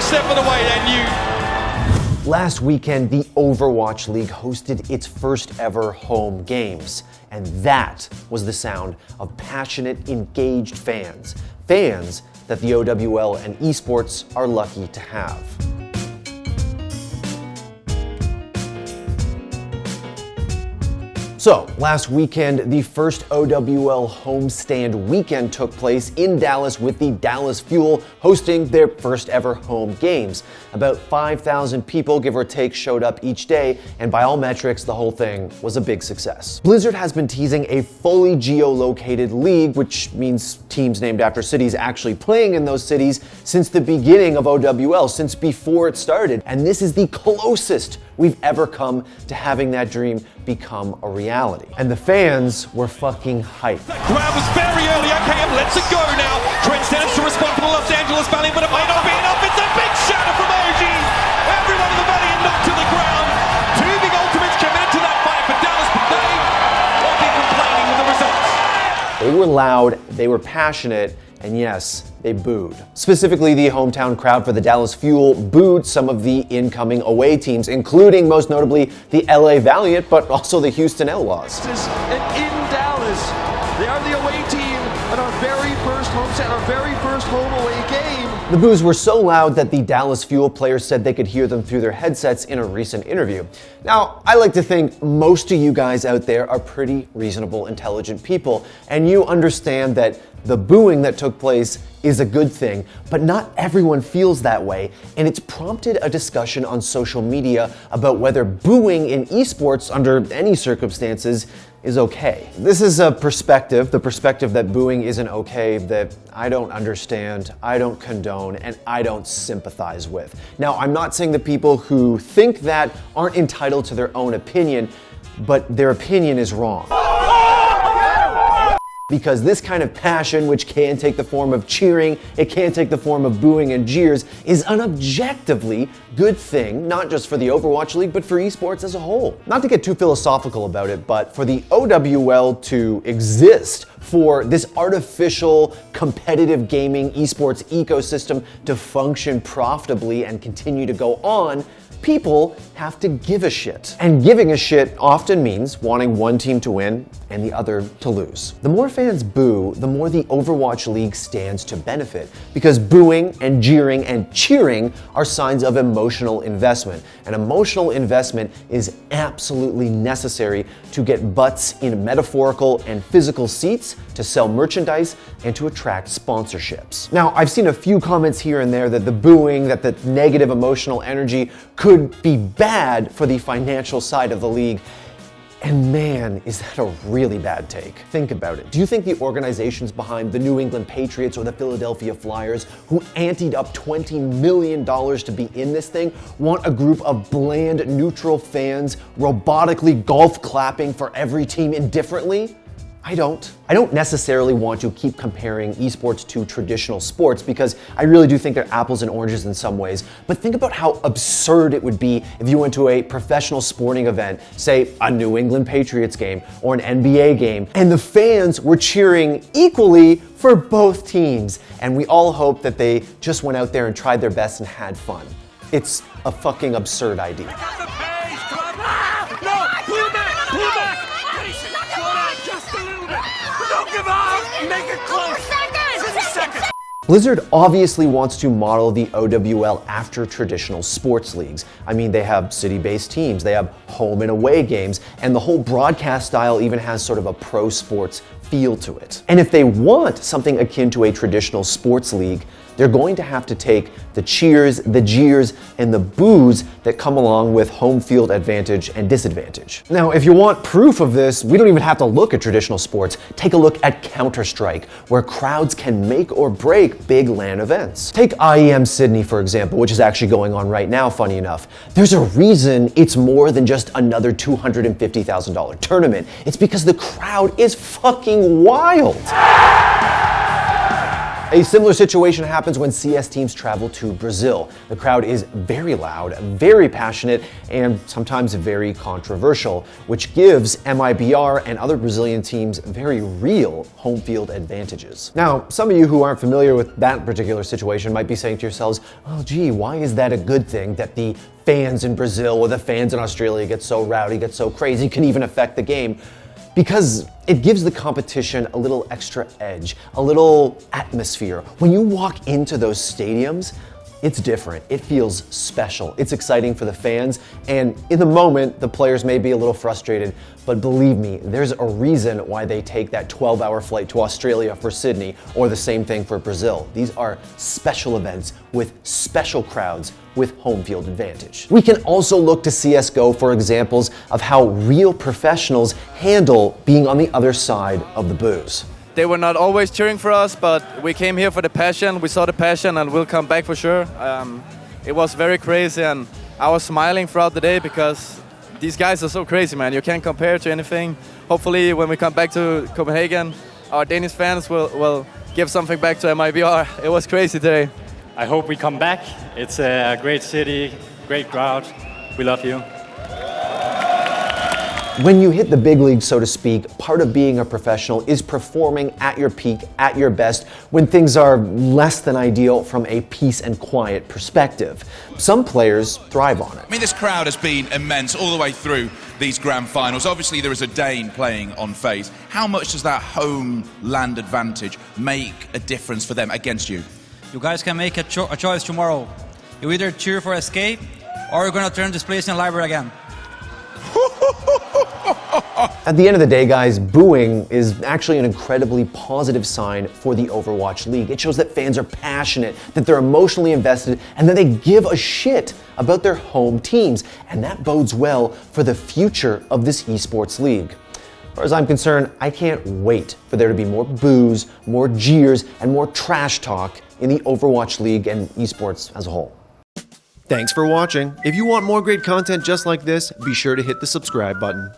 stepping away, then you. Last weekend, the Overwatch League hosted its first ever home games. And that was the sound of passionate, engaged fans. Fans that the OWL and esports are lucky to have. So, last weekend, the first OWL homestand weekend took place in Dallas with the Dallas Fuel hosting their first ever home games. About 5,000 people, give or take, showed up each day, and by all metrics, the whole thing was a big success. Blizzard has been teasing a fully geolocated league, which means teams named after cities actually playing in those cities, since the beginning of OWL, since before it started. And this is the closest we've ever come to having that dream become a reality. And the fans were fucking hyped. That crowd was very early. AKM lets it go now. Trent Dennis to respond from the Los Angeles Valley, but it may not be enough. It's a big shatter from OG. Everyone in the Valley knocked to the ground. Two big ultimates committed to that fight for Dallas, but they won't be complaining with the results. They were loud, they were passionate, and yes, they booed. Specifically, the hometown crowd for the Dallas Fuel booed some of the incoming away teams, including most notably the LA Valiant, but also the Houston Outlaws. And in Dallas, they are the away team at our very first homestand, our very first home away game. The boos were so loud that the Dallas Fuel players said they could hear them through their headsets in a recent interview. Now, I like to think most of you guys out there are pretty reasonable, intelligent people, and you understand that the booing that took place is a good thing, but not everyone feels that way, and it's prompted a discussion on social media about whether booing in esports under any circumstances is okay. This is a perspective, the perspective that booing isn't okay, that I don't understand, I don't condone, and I don't sympathize with. Now, I'm not saying that people who think that aren't entitled to their own opinion, but their opinion is wrong. Because this kind of passion, which can take the form of cheering, it can take the form of booing and jeers, is an objectively good thing, not just for the Overwatch League, but for esports as a whole. Not to get too philosophical about it, but for the OWL to exist, for this artificial competitive gaming esports ecosystem to function profitably and continue to go on, people have to give a shit. And giving a shit often means wanting one team to win and the other to lose. The more fans boo, the more the Overwatch League stands to benefit, because booing and jeering and cheering are signs of emotional investment. And emotional investment is absolutely necessary to get butts in metaphorical and physical seats, to sell merchandise, and to attract sponsorships. Now, I've seen a few comments here and there that the booing, that the negative emotional energy could be bad for the financial side of the league. And man, is that a really bad take. Think about it. Do you think the organizations behind the New England Patriots or the Philadelphia Flyers, who anteed up $20 million to be in this thing, want a group of bland, neutral fans robotically golf clapping for every team indifferently? I don't necessarily want to keep comparing esports to traditional sports, because I really do think they're apples and oranges in some ways. But think about how absurd it would be if you went to a professional sporting event, say a New England Patriots game or an NBA game, and the fans were cheering equally for both teams. And we all hope that they just went out there and tried their best and had fun. It's a fucking absurd idea. Make it close. Blizzard obviously wants to model the OWL after traditional sports leagues. I mean, they have city-based teams, they have home and away games, and the whole broadcast style even has sort of a pro sports feel to it. And if they want something akin to a traditional sports league, they're going to have to take the cheers, the jeers, and the boos that come along with home field advantage and disadvantage. Now, if you want proof of this, we don't even have to look at traditional sports. Take a look at Counter-Strike, where crowds can make or break big LAN events. Take IEM Sydney, for example, which is actually going on right now, funny enough. There's a reason it's more than just another $250,000 tournament. It's because the crowd is fucking wild. A similar situation happens when CS teams travel to Brazil. The crowd is very loud, very passionate, and sometimes very controversial, which gives MIBR and other Brazilian teams very real home field advantages. Now, some of you who aren't familiar with that particular situation might be saying to yourselves, oh gee, why is that a good thing that the fans in Brazil or the fans in Australia get so rowdy, get so crazy, can even affect the game? Because it gives the competition a little extra edge, a little atmosphere. When you walk into those stadiums, it's different. It feels special. It's exciting for the fans, and in the moment, the players may be a little frustrated, but believe me, there's a reason why they take that 12-hour flight to Australia for Sydney, or the same thing for Brazil. These are special events with special crowds with home field advantage. We can also look to CSGO for examples of how real professionals handle being on the other side of the boos. They were not always cheering for us, but we came here for the passion. We saw the passion and we'll come back for sure. It was very crazy and I was smiling throughout the day because these guys are so crazy, man. You can't compare to anything. Hopefully when we come back to Copenhagen, our Danish fans will give something back to MIBR. It was crazy today. I hope we come back. It's a great city, great crowd. We love you. When you hit the big league, so to speak, part of being a professional is performing at your peak, at your best, when things are less than ideal from a peace and quiet perspective. Some players thrive on it. I mean, this crowd has been immense all the way through these grand finals. Obviously, there is a Dane playing on FaZe. How much does that home land advantage make a difference for them against you? You guys can make a choice tomorrow. You either cheer for Escape, or you're gonna turn this place in a library again. At the end of the day, guys, booing is actually an incredibly positive sign for the Overwatch League. It shows that fans are passionate, that they're emotionally invested, and that they give a shit about their home teams. And that bodes well for the future of this esports league. As far as I'm concerned, I can't wait for there to be more boos, more jeers, and more trash talk in the Overwatch League and esports as a whole. Thanks for watching. If you want more great content just like this, be sure to hit the subscribe button.